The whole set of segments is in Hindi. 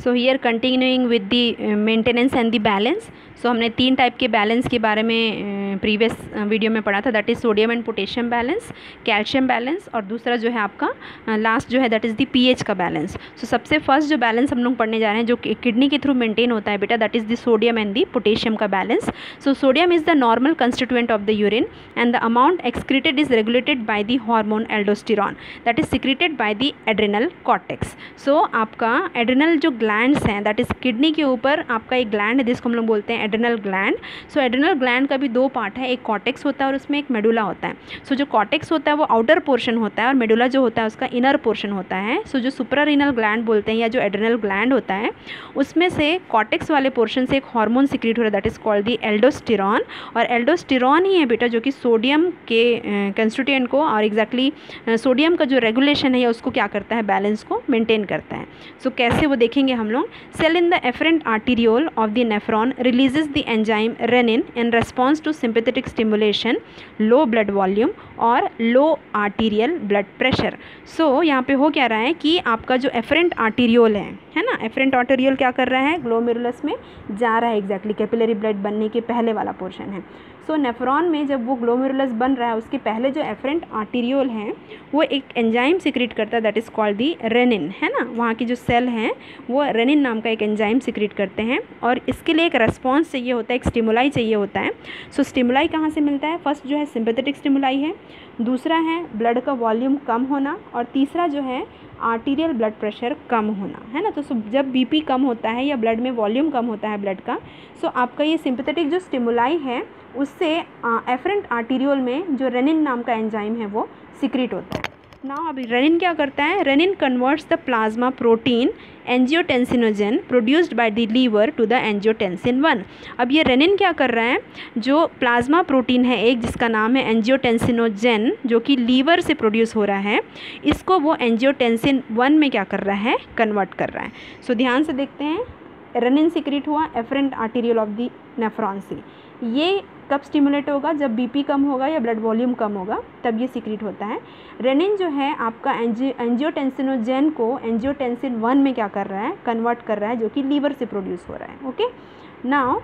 So here continuing with the maintenance and the balance. So हमने 3 टाइप के बैलेंस के बारे में प्रीवियस वीडियो में पढ़ा था, that is sodium and potassium balance, calcium balance, और दूसरा जो है आपका लास्ट जो है दैट इज़ द पीएच का बैलेंस। सो सबसे फर्स्ट जो बैलेंस हम लोग पढ़ने जा रहे हैं जो किडनी के थ्रू मेंटेन होता है बेटा, that is the sodium and the potassium का balance. So sodium is the normal constituent of the urine and the amount excreted is regulated by the hormone aldosterone that is secreted by the adrenal cortex. So आपका एड्रेनल जो ग्लैंड्स हैं, दैट इज़ किडनी के ऊपर आपका एक ग्लैंड है जिसको हम लोग बोलते हैं एड्रेनल ग्लैंड। सो एड्रेनल ग्लैंड का भी 2 पार्ट है, एक कॉर्टेक्स होता है और उसमें एक मेडुला होता है। सो जो कॉर्टेक्स होता है वो आउटर पोर्शन होता है और मेडुला जो होता है उसका इनर पोर्शन होता है। सो जो सुप्रारीनल ग्लैंड बोलते हैं या जो एड्रेनल ग्लैंड होता है उसमें से कॉर्टेक्स वाले पोर्शन से एक हार्मोन सिक्रीट हो रहा है that is called the aldosterone. और एल्डोस्टेरॉन ही है बेटा जो कि सोडियम के कंस्टिट्यूएंट को और एग्जैक्टली सोडियम का जो रेगुलेशन है या उसको क्या करता है, बैलेंस को मेंटेन करता है। सो कैसे वो देखेंगे हम लोग। Cell in the afferent arteriole of the nephron releases the enzyme renin in response to sympathetic stimulation, low blood volume और low arterial blood pressure. So यहाँ पे हो क्या रहा है कि आपका जो एफरेंट आर्टीरियोल है ना, एफरेंट आर्टीरियोल क्या कर रहा है, ग्लोमेरुलस में जा रहा है, एग्जैक्टली कैपिलरी ब्लड बनने के पहले वाला पोर्शन है। सो नेफ्रॉन में जब वो ग्लोमेरुलस बन रहा है उसके पहले जो एफरेंट आर्टीरियोल है वो एक एंजाइम सिक्रीट करता है that is called the renin, है ना। वहाँ की जो सेल हैं वो रेनिन नाम का एक एंजाइम सिक्रीट करते हैं और इसके लिए एक रेस्पॉन्स चाहिए होता है, एक स्टिमुलाई चाहिए होता है। सो स्टिमुलाई कहाँ से मिलता है, फर्स्ट जो है सिंपैथेटिक स्टिमुलाई है, दूसरा है ब्लड का वॉल्यूम कम होना और तीसरा जो है आर्टीरियल ब्लड प्रेशर कम होना, है ना। तो जब बीपी कम होता है या ब्लड में वॉल्यूम कम होता है ब्लड का, सो आपका ये सिंपैथेटिक जो स्टिमुलाई है उससे एफरेंट आर्टीरियोल में जो रेनिन नाम का एंजाइम है वो सिक्रीट होता है। नाउ अभी रेनिन क्या करता है, renin converts the plasma protein angiotensinogen produced by the liver to the angiotensin 1। अब ये रेनिन क्या कर रहा है, जो प्लाज्मा प्रोटीन है एक जिसका नाम है एंजियोटेंसिनोजन जो कि लीवर से प्रोड्यूस हो रहा है, इसको वो एंजियोटेंसिन 1 में क्या कर रहा है, कन्वर्ट कर रहा है। सो ध्यान से देखते हैं, रेनिन सिक्रीट हुआ afferent arterial of the nephron से। ये कब स्टिमुलेट होगा, जब बीपी कम होगा या ब्लड वॉल्यूम कम होगा तब ये सिक्रीट होता है। रेनिन जो है आपका एंजियोटेंसिनोजन को एंजियोटेंसिन 1 में क्या कर रहा है, कन्वर्ट कर रहा है, जो कि लीवर से प्रोड्यूस हो रहा है। Okay, now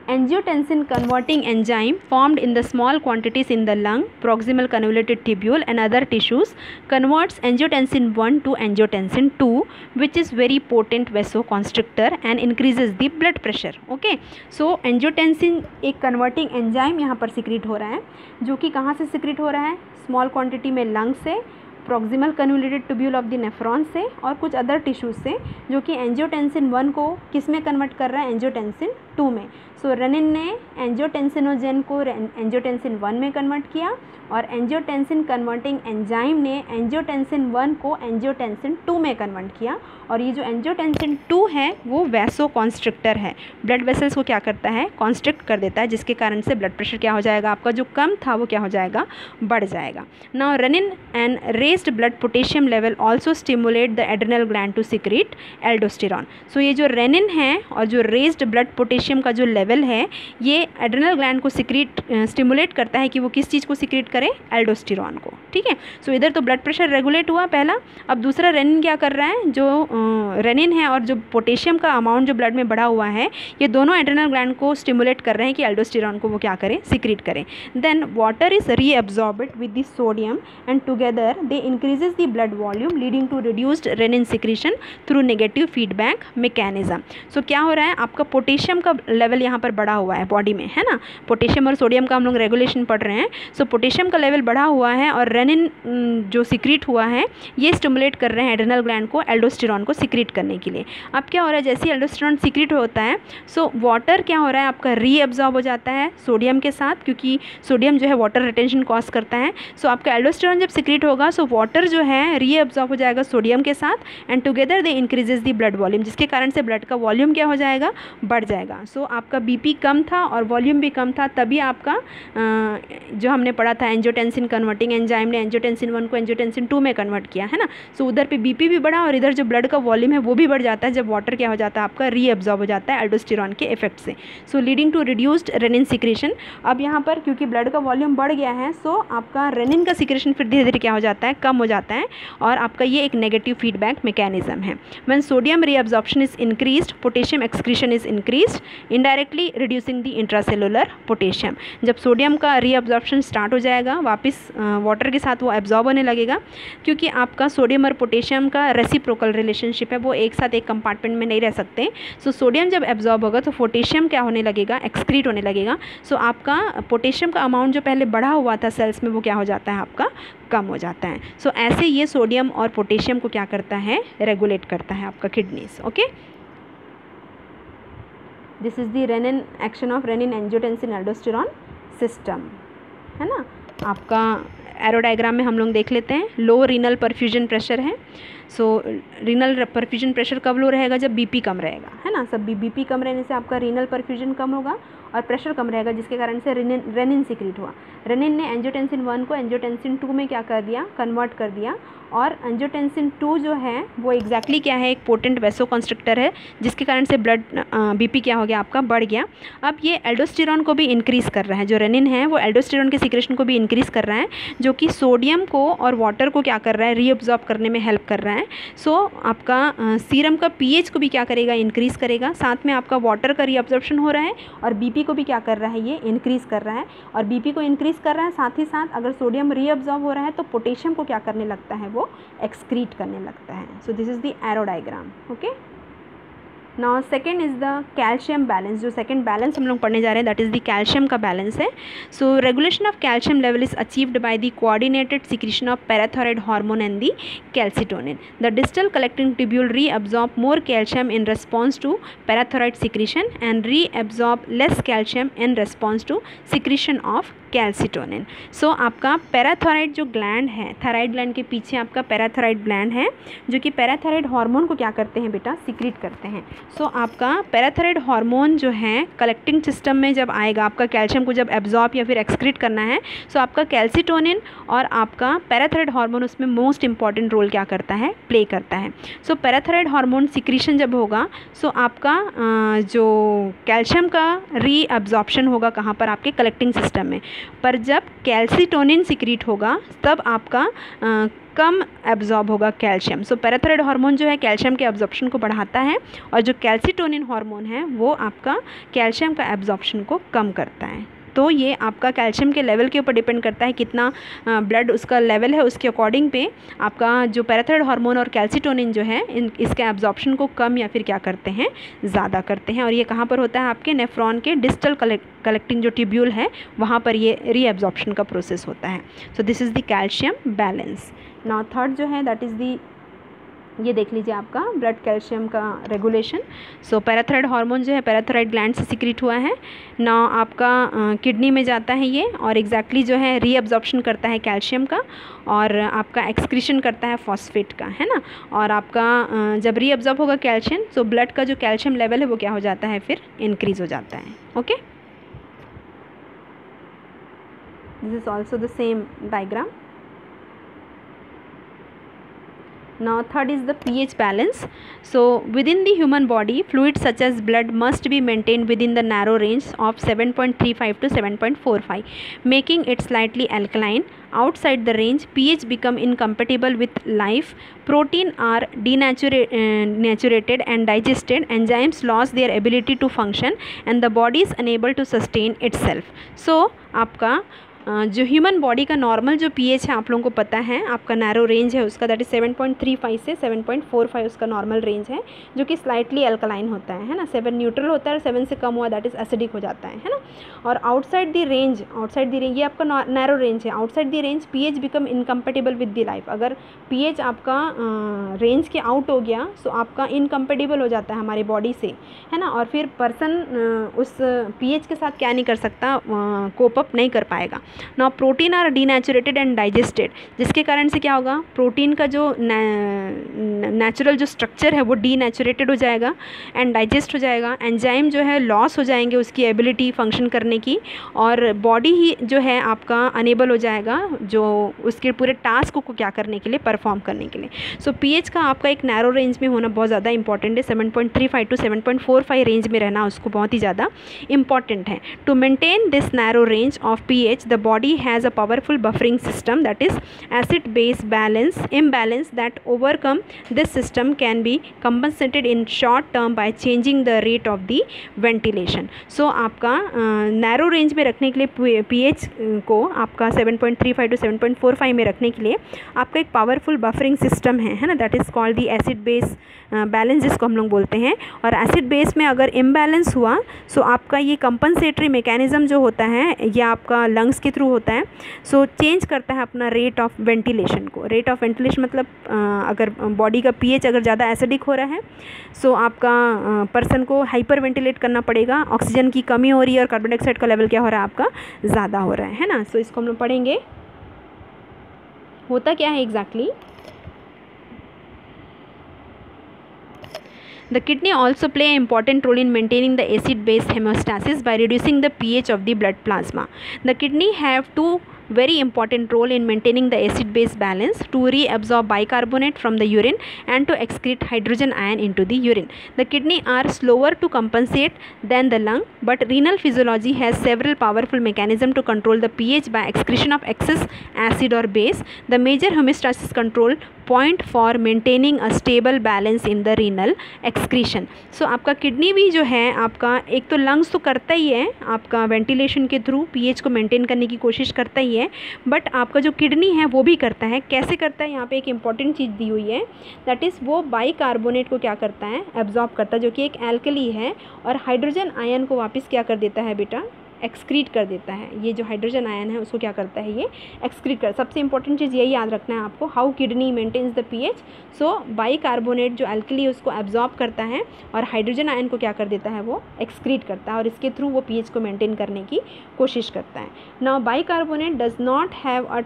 angiotensin converting enzyme formed in the small quantities in the lung, proximal convoluted tubule and other tissues converts angiotensin 1 to angiotensin 2 which is very potent vasoconstrictor and increases the blood pressure. Okay, so angiotensin एक converting enzyme यहाँ पर सिक्रीट हो रहा है जो कि कहाँ से सिक्रीट हो रहा है, स्मॉल क्वांटिटी में लंग से, proximal convoluted tubule of the nephron से और कुछ अदर टिश्यूज से, जो कि एंजियोटेंसिन 1 को किस में कन्वर्ट कर रहा है, एंजियोटेंसिन 2 में। सो रेनिन ने एंजियोटेंसिनोजन को एंजियोटेंसिन 1 में कन्वर्ट किया और एंजियोटेंसिन कन्वर्टिंग एंजाइम ने एंजियोटेंसिन 1 को एंजियोटेंसिन 2 में कन्वर्ट किया। और ये जो एंजियोटेंसिन 2 है वो वैसो कॉन्स्ट्रिक्टर है, ब्लड वेसल्स को क्या करता है, कॉन्स्ट्रिक्ट कर देता है, जिसके कारण से ब्लड प्रेशर क्या हो जाएगा, आपका जो कम था वो क्या हो जाएगा, बढ़ जाएगा। Now renin and raised blood potassium level also stimulate the adrenal gland to secrete aldosterone. So ये जो रेनिन है और जो रेज्ड ब्लड पोटेशियम का जो लेवल है ये एड्रेनल ग्लैंड को सिक्रीट स्टिमुलेट करता है कि वो किस चीज़ को सिक्रीट करे, एल्डोस्टेरॉन को। ठीक है, सो इधर तो ब्लड प्रेशर रेगुलेट हुआ पहला, अब दूसरा रेनिन क्या कर रहा है, जो रेनिन है और जो पोटेशियम का अमाउंट जो ब्लड में बढ़ा हुआ है ये दोनों एड्रेनल ग्लैंड को स्टिमुलेट कर रहे हैं कि एल्डोस्टेरॉन को वो क्या करें, सिक्रीट करें। Then water is reabsorbed with the sodium and together they increases the blood volume leading to reduced renin secretion through negative feedback mechanism. So क्या हो रहा है, आपका पोटेशियम का लेवल यहाँ पर बढ़ा हुआ है बॉडी में, है ना। पोटेशियम और सोडियम का हम लोग रेगुलेशन पढ़ रहे हैं। सो पोटेशियम का लेवल बढ़ा हुआ है और रेनिन जो सिक्रीट हुआ है ये स्टिमुलेट कर रहे हैं एड्रेनल ग्लैंड को एल्डोस्टेरॉन को सिक्रीट करने के लिए। अब क्या हो रहा है, जैसे ही एल्डोस्टेरॉन सिक्रीट होता है सो वाटर क्या हो रहा है, आपका रीअब्जॉर्ब हो जाता है सोडियम के साथ, क्योंकि सोडियम जो है वाटर रिटेंशन कॉज करता है। सो आपका एल्डोस्टेरॉन जब सिक्रीट होगा सो वाटर जो है रीअब्जॉर्ब हो जाएगा सोडियम के साथ and together they increases the blood volume, जिसके कारण से ब्लड का वॉल्यूम क्या हो जाएगा, बढ़ जाएगा। सो आपका बीपी कम था और वॉल्यूम भी कम था, तभी आपका जो हमने पढ़ा था एंजियोटेंसिन कन्वर्टिंग एंजाइम ने एंजियोटेंसिन 1 को एंजियोटेंसिन 2 में कन्वर्ट किया, है ना। सो उधर पे बीपी भी बढ़ा और इधर जो ब्लड का वॉल्यूम है वो भी बढ़ जाता है जब वाटर क्या हो जाता है, आपका रीअब्जॉर्ब हो जाता है एल्डोस्टेरॉन के इफेक्ट से। So leading to reduced renin secretion. अब यहाँ पर क्योंकि ब्लड का वॉल्यूम बढ़ गया है सो आपका रेनिन का सिक्रेशन फिर धीरे धीरे क्या हो जाता है, कम हो जाता है और आपका ये एक नेगेटिव फीडबैक मैकेनिज्म है। When sodium reabsorption is increased, potassium excretion is increased, indirectly reducing the intracellular potassium. जब सोडियम का रीअब्जॉर्प्शन स्टार्ट हो जाएगा, वापस वाटर के साथ वो एब्जॉर्ब होने लगेगा, क्योंकि आपका सोडियम और पोटेशियम का रेसिप्रोकल रिलेशनशिप है, वो एक साथ एक कंपार्टमेंट में नहीं रह सकते। सो सोडियम जब एब्जॉर्ब होगा तो पोटेशियम क्या होने लगेगा, एक्सक्रीट होने लगेगा। सो आपका पोटेशियम का अमाउंट जो पहले बढ़ा हुआ था सेल्स में, वो क्या हो जाता है, आपका कम हो जाता है। सो ऐसे ये सोडियम और पोटेशियम को क्या करता है, रेगुलेट करता है आपका kidneys. Okay, this is the renin, action of renin angiotensin aldosterone system, है ना। आपका एरो डायग्राम में हम लोग देख लेते हैं। लो रीनल परफ्यूजन प्रेशर है। सो रीनल परफ्यूजन प्रेशर कब लो रहेगा, जब बीपी कम रहेगा, है ना। सब बीपी कम रहने से आपका रीनल परफ्यूजन कम होगा और प्रेशर कम रहेगा, जिसके कारण से रेनिन सीक्रेट हुआ। रेनिन ने एंजियोटेंसिन 1 को एंजियोटेंसिन 2 में क्या कर दिया, कन्वर्ट कर दिया। और एंजियोटेंसिन 2 जो है वो एग्जैक्टली क्या है, एक पोटेंट वैसोकंस्ट्रिक्टर है, जिसके कारण से ब्लड बीपी क्या हो गया, आपका बढ़ गया। अब ये एल्डोस्टेरॉन को भी इंक्रीज़ कर रहा है, जो रेनिन है वो एल्डोस्टेरॉन के सीक्रेशन को भी इंक्रीज़ कर रहा है, जो कि सोडियम को और वाटर को क्या कर रहा है, रीअब्जॉर्ब करने में हेल्प कर रहा है। सो आपका सीरम का पीएच को भी क्या करेगा, इंक्रीज़ करेगा। साथ में आपका वाटर का रीअब्जॉर्प्शन हो रहा है और बीपी को भी क्या कर रहा है, ये इंक्रीज़ कर रहा है। और बीपी को इंक्रीज़ कर रहा है, साथ ही साथ अगर सोडियम रीअब्जॉर्ब हो रहा है तो पोटेशियम को क्या करने लगता है, वो एक्सक्रीट करने लगता है। So this is the arrow diagram. Okay, now second is the calcium balance. जो सेकेंड बैलेंस हम लोग पढ़ने जा रहे हैं, दैट इज़ द कैल्शियम का बैलेंस है। So regulation of calcium level is achieved by the coordinated secretion of parathyroid hormone and the calcitonin. The distal collecting tubule reabsorb more calcium in response to parathyroid secretion and reabsorb less calcium in response to secretion of calcitonin. So आपका पैराथायरॉइड जो ग्लैंड है, थायराइड ग्लैंड के पीछे आपका पैराथायरॉइड ग्लैंड है, जो कि पैराथायरॉइड हार्मोन को क्या करते हैं बेटा, सीक्रेट करते हैं। सो आपका पैराथायरॉइड हार्मोन जो है कलेक्टिंग सिस्टम में जब आएगा, आपका कैल्शियम को जब एब्जॉर्ब या फिर एक्सक्रीट करना है, सो आपका कैल्सिटोनिन और आपका पैराथायरॉइड हार्मोन उसमें मोस्ट इंपॉर्टेंट रोल क्या करता है, प्ले करता है। सो पैराथायरॉइड हार्मोन सिक्रीशन जब होगा, सो आपका जो कैल्शियम का रीअब्जॉर्प्शन होगा कहाँ पर, आपके कलेक्टिंग सिस्टम में। पर जब कैल्सिटोनिन सिक्रीट होगा तब आपका कम एब्जॉर्ब होगा कैल्शियम। सो पैराथायरॉइड हार्मोन जो है कैल्शियम के एब्जॉर्प्शन को बढ़ाता है और जो कैल्सिटोनिन हार्मोन है वो आपका कैल्शियम का एब्जॉर्प्शन को कम करता है। तो ये आपका कैल्शियम के लेवल के ऊपर डिपेंड करता है, कितना ब्लड उसका लेवल है, उसके अकॉर्डिंग पे आपका जो पैराथायरॉइड हार्मोन और कैल्सिटोनिन जो है इसके एब्जॉर्प्शन को कम या फिर क्या करते हैं, ज़्यादा करते हैं। और ये कहाँ पर होता है, आपके नेफ्रॉन के डिस्टल कलेक्टिंग जो ट्यूब्यूल है वहाँ पर ये रीअब्जॉर्प्शन का प्रोसेस होता है। So this is the calcium balance. Now third जो है दैट इज़ दी, ये देख लीजिए आपका ब्लड कैल्शियम का रेगुलेशन। सो पैराथायरॉइड हार्मोन जो है पैराथायरॉइड ग्लैंड से सीक्रेट हुआ है ना, आपका किडनी में जाता है ये और एग्जैक्टली जो है रीअब्जॉर्प्शन करता है कैल्शियम का और आपका एक्सक्रीशन करता है फॉस्फेट का, है ना। और आपका जब रीअब्जॉर्ब होगा कैल्शियम, सो ब्लड का जो कैल्शियम लेवल है वो क्या हो जाता है, फिर इंक्रीज़ हो जाता है। Okay, this is also the same diagram. Now third is the pH balance. So within the human body, fluids such as blood must be maintained within the narrow range of 7.35 to 7.45, making it slightly alkaline. Outside the range, pH become incompatible with life. Protein are denaturated and digested. Enzymes lose their ability to function and the body is unable to sustain itself. So आपका जो ह्यूमन बॉडी का नॉर्मल जो पीएच है आप लोगों को पता है, आपका नैरो रेंज है उसका, दैट इज 7.35 से 7.45 उसका नॉर्मल रेंज है, जो कि स्लाइटली अल्कलाइन होता है ना। 7 न्यूट्रल होता है और 7 से कम हुआ दैट इज एसिडिक हो जाता है ना। और आउटसाइड द रेंज, ये आपका नैरो रेंज है। Outside the range pH become incompatible with the life. अगर पीएच आपका रेंज के आउट हो गया सो आपका इनकम्पेटिबल हो जाता है हमारी बॉडी से, है ना। और फिर पर्सन उस पीएच के साथ क्या नहीं कर सकता, कोप अप नहीं कर पाएगा। Now protein are denatured and digested, जिसके कारण से क्या होगा, प्रोटीन का जो नेचुरल जो स्ट्रक्चर है वो डीनेचुरेटेड हो जाएगा एंड डाइजेस्ट हो जाएगा। एंजाइम जो है लॉस हो जाएंगे उसकी एबिलिटी फंक्शन करने की, और बॉडी ही जो है आपका अनेबल हो जाएगा जो उसके पूरे टास्क को क्या करने के लिए, परफॉर्म करने के लिए। सो पीएच का आपका एक नैरो रेंज में होना बहुत ज़्यादा इंपॉर्टेंट है। 7.35 टू 7.45 रेंज में रहना उसको बहुत ही ज़्यादा इंपॉर्टेंट है। To maintain this narrow range of pH the body has a powerful buffering system, that is acid base balance imbalance that overcome this system can be compensated in short term by changing the rate of the ventilation. So आपका नैरो रेंज में रखने के लिए pH को आपका 7.35 to 7.45 में रखने के लिए आपका एक पावरफुल बफरिंग सिस्टम है ना, that is called the acid base balance जिसको हम लोग बोलते हैं। और एसिड बेस में अगर इम्बैलेंस हुआ सो आपका ये कंपनसेटरी मैकेनिज़्म जो होता है ये आपका लंग्स के थ्रू होता है, सो चेंज करता है अपना रेट ऑफ वेंटिलेशन को। रेट ऑफ वेंटिलेशन मतलब अगर बॉडी का पीएच अगर ज़्यादा एसिडिक हो रहा है सो आपका पर्सन को हाइपर वेंटिलेट करना पड़ेगा, ऑक्सीजन की कमी हो रही है और कार्बन डाइऑक्साइड का लेवल क्या हो रहा है आपका ज़्यादा हो रहा है ना। सो इसको हम लोग पढ़ेंगे होता क्या है exactly. The kidney also play an important role in maintaining the acid-base homeostasis by reducing the pH of the blood plasma. The kidney have two very important role in maintaining the acid-base balance: to reabsorb bicarbonate from the urine and to excrete hydrogen ion into the urine. The kidney are slower to compensate than the lung, but renal physiology has several powerful mechanisms to control the pH by excretion of excess acid or base. The major homeostasis control point for maintaining a stable balance in the renal excretion. So आपका किडनी भी जो है आपका एक तो लंग्स तो करता ही है, आपका वेंटिलेशन के थ्रू पीएच को मेंटेन करने की कोशिश करता ही है, बट आपका जो किडनी है वो भी करता है। कैसे करता है, यहाँ पे एक इंपॉर्टेंट चीज़ दी हुई है, दैट इज़ वो बाइकार्बोनेट को क्या करता है, एब्जॉर्ब करता है, जो कि एक एल्कली है, और हाइड्रोजन आयन को वापस क्या कर देता है बेटा, एक्सक्रीट कर देता है। ये जो हाइड्रोजन आयन है उसको क्या करता है, ये एक्सक्रीट कर। सबसे इंपॉर्टेंट चीज़ यही याद रखना है आपको, how kidney maintains the pH. So bicarbonate जो एल्कली है उसको एब्जॉर्ब करता है और हाइड्रोजन आयन को क्या कर देता है, वो एक्सक्रीट करता है, और इसके थ्रू वो पीएच को मेंटेन करने की कोशिश करता है। Now bicarbonate does not have a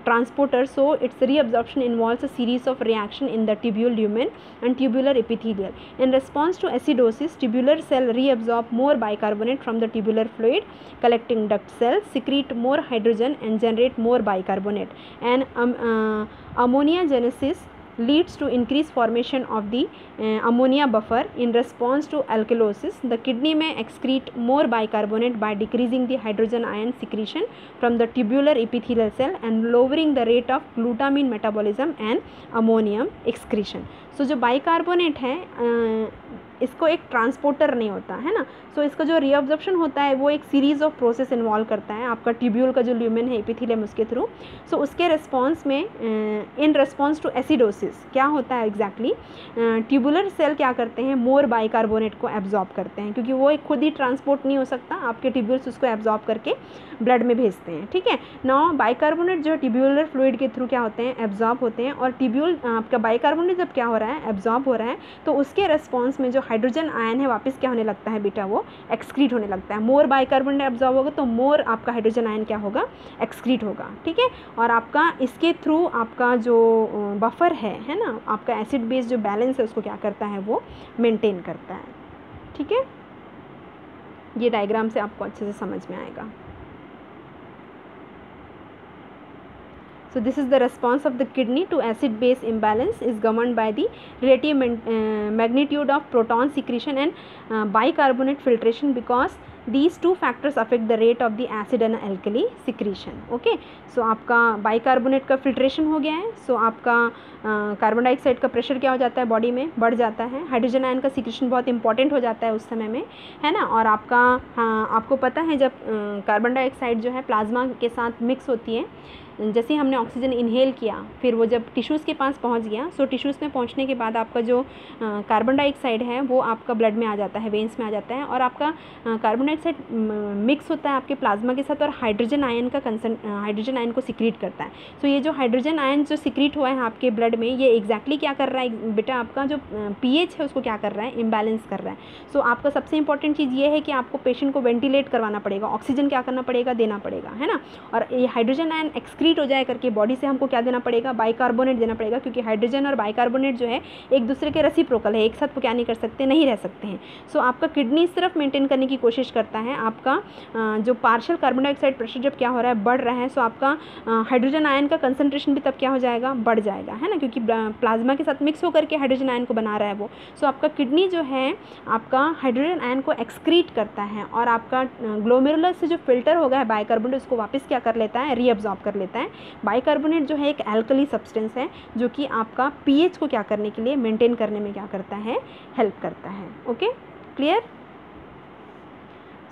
transporter, so its reabsorption involves a series of reaction in the tubule lumen and tubular epithelial. In response to acidosis, tubular cell reabsorb more bicarbonate from the tubular fluid. Collecting duct cells secrete more hydrogen and generate more bicarbonate, and ammoniogenesis leads to increased formation of the ammonia buffer. In response to alkalosis, the kidney may excrete more bicarbonate by decreasing the hydrogen ion secretion from the tubular epithelial cell and lowering the rate of glutamine metabolism and ammonium excretion. So जो बाइकार्बोनेट है इसको एक ट्रांसपोर्टर नहीं होता है ना, सो इसका जो रीअब्जॉर्प्शन होता है वो एक सीरीज़ ऑफ प्रोसेस इन्वॉल्व करता है आपका ट्यूब्यूल का जो ल्यूमेन है एपिथेलियम उसके थ्रू। सो उसके रिस्पॉन्स में इन रिस्पॉन्स टू एसिडोसिस क्या होता है एग्जैक्टली, ट्यूबुलर सेल क्या करते हैं, मोर बाइकार्बोनेट को एब्जॉर्ब करते हैं, क्योंकि वो एक खुद ही ट्रांसपोर्ट नहीं हो सकता, आपके ट्यूब्यूल्स उसको एब्जॉर्ब करके ब्लड में भेजते हैं, ठीक है। नाउ बाइकार्बोनेट जो ट्यूब्यूलर फ्लूइड के थ्रू क्या होते हैं, एब्जॉर्ब होते हैं, और ट्यूब्यूल आपका बाइकार्बोनेट जब क्या हो रहा है, एब्जॉर्ब हो रहा है, तो उसके रिस्पॉन्स में जो हाइड्रोजन आयन है वापस क्या होने लगता है बेटा, वो एक्सक्रीट होने लगता है। मोर बाइकार्बोनेट एब्जॉर्ब होगा तो मोर आपका हाइड्रोजन आयन क्या होगा, एक्सक्रीट होगा, ठीक है। और आपका इसके थ्रू आपका जो बफर है ना, आपका एसिड बेस जो बैलेंस है उसको क्या करता है, वो मेंटेन करता है, ठीक है। ये डायग्राम से आपको अच्छे से समझ में आएगा। So this is the response of the kidney to acid-base imbalance is governed by the relative magnitude of proton secretion and bicarbonate filtration, because these two factors affect the rate of the acid and alkali secretion. Okay, so आपका बाइकार्बोनेट का फिल्ट्रेशन हो गया है, so आपका कार्बन डाइऑक्साइड का प्रेशर क्या हो जाता है, बॉडी में बढ़ जाता है, हाइड्रोजन आयन का सिक्रेशन बहुत इंपॉर्टेंट हो जाता है उस समय में, है ना। और आपका आपको पता है जब कार्बन डाइऑक्साइड जो है प्लाज्मा के साथ मिक्स होती है, जैसे ही हमने ऑक्सीजन इनहेल किया फिर वो जब टिश्यूज़ के पास पहुंच गया, सो टिश्यूज़ में पहुंचने के बाद आपका जो कार्बन डाइऑक्साइड है वो आपका ब्लड में आ जाता है, वेन्स में आ जाता है, और आपका कार्बन डाइऑक्साइड मिक्स होता है आपके प्लाज्मा के साथ और हाइड्रोजन आयन को सिक्रीट करता है। सो ये जो हाइड्रोजन आयन जो सिक्रीट हुआ है आपके ब्लड में, ये एग्जैक्टली क्या कर रहा है बेटा, आपका जो पीएच है उसको क्या कर रहा है, इम्बैलेंस कर रहा है। सो आपका सबसे इंपॉर्टेंट चीज़ ये है कि आपको पेशेंट को वेंटिलेट करवाना पड़ेगा, ऑक्सीजन क्या करना पड़ेगा, देना पड़ेगा, है ना। और ये हाइड्रोजन आयन एक्सक्रीट एक्सक्रीट हो जाए करके बॉडी से हमको क्या देना पड़ेगा, बाइकार्बोनेट देना पड़ेगा, क्योंकि हाइड्रोजन और बाइकार्बोनेट जो है एक दूसरे के रेसिप्रोकल है, एक साथ वो क्या नहीं कर सकते, नहीं रह सकते हैं। सो आपका किडनी सिर्फ मेंटेन करने की कोशिश करता है, आपका जो पार्शियल कार्बन डाइऑक्साइड प्रेशर जब क्या हो रहा है, बढ़ रहा है, सो आपका हाइड्रोजन आयन का कंसंट्रेशन भी तब क्या हो जाएगा, बढ़ जाएगा, है ना, क्योंकि प्लाज्मा के साथ मिक्स होकर के हाइड्रोजन आयन को बना रहा है वो। सो आपका किडनी जो है आपका हाइड्रोजन आयन को एक्सक्रीट करता है और आपका ग्लोमेरुलर से जो फिल्टर हो गया है बाइकार्बोनेट उसको वापस क्या कर लेता है, रीअब्जॉर्ब कर लेता है। बाइकार्बोनेट जो है एक एल्कली सब्सटेंस है जो कि आपका पीएच को क्या करने के लिए, मेंटेन करने में क्या करता है, हेल्प करता है। Okay, clear?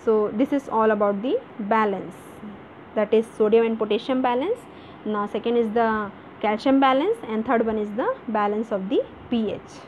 So this is all about the balance, that is sodium and potassium balance. Now second is the calcium balance and third one is the balance of the pH.